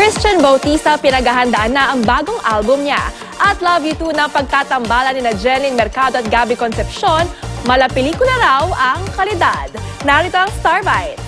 Christian Bautista pinaghahandaan na ang bagong album niya. At Love You Too ng pagtatambalan ni Jeneline Mercado at Gabby Concepcion, mala pelikula raw ang kalidad. Narito ang Star Bites.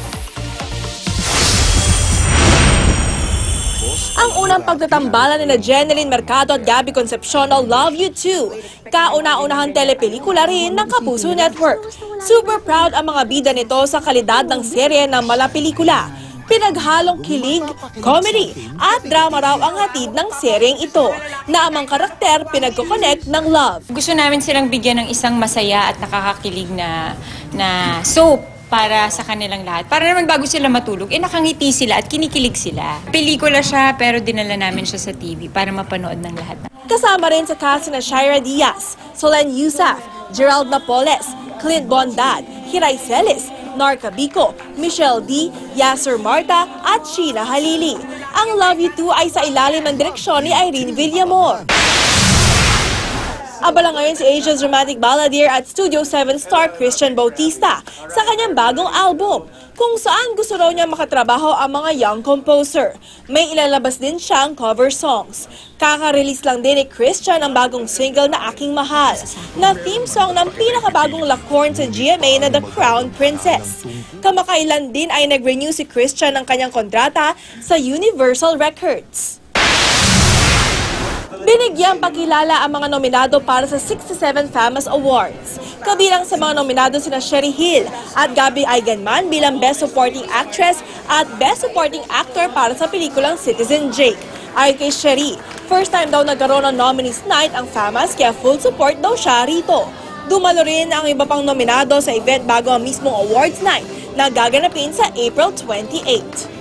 Ang unang pagtatambalan ni Jeneline Mercado at Gabby Concepcion o Love You Too, kauna-unahang telepelikula rin ng Kapuso Network. Super proud ang mga bida nito sa kalidad ng serye ng mala pelikula. Pinaghalong kilig, comedy at drama raw ang hatid ng seryeng ito na amang karakter pinagkoconnect ng love. Gusto namin silang bigyan ng isang masaya at nakakakilig na soap para sa kanilang lahat. Para naman bago sila matulog, nakangiti sila at kinikilig sila. Pelikula siya pero dinala namin siya sa TV para mapanood ng lahat. Kasama rin sa cast na Shaira Diaz, Solen Yusaf, Gerald Napoles, Clint Bondad, Hiray Celis, Narca Bico, Michelle D, Yasser Marta at Sheena Halili. Ang Love You Too ay sa ilalim ng direksyon ni Irene Villamor. Abala ngayon si Asia's romantic balladeer at Studio 7 star Christian Bautista sa kanyang bagong album, kung saan gusto raw niya makatrabaho ang mga young composer. May ilalabas din siyang cover songs. Kaka-release lang din ni Christian ang bagong single na Aking Mahal, na theme song ng pinakabagong lakorn sa GMA na The Crown Princess. Kamakailan din ay nag-renew si Christian ng kanyang kontrata sa Universal Records. Binigyang pakilala ang mga nominado para sa 67 Famous Awards. Kabilang sa mga nominado sina Sherry Hill at Gabby Eigenman bilang Best Supporting Actress at Best Supporting Actor para sa pelikulang Citizen Jake. Ayon kay Sherry, first time daw nagkaroon ng nominees night ang FAMAS kaya full support daw siya rito. Dumalo rin ang iba pang nominado sa event bago ang mismong awards night na gaganapin sa April 28.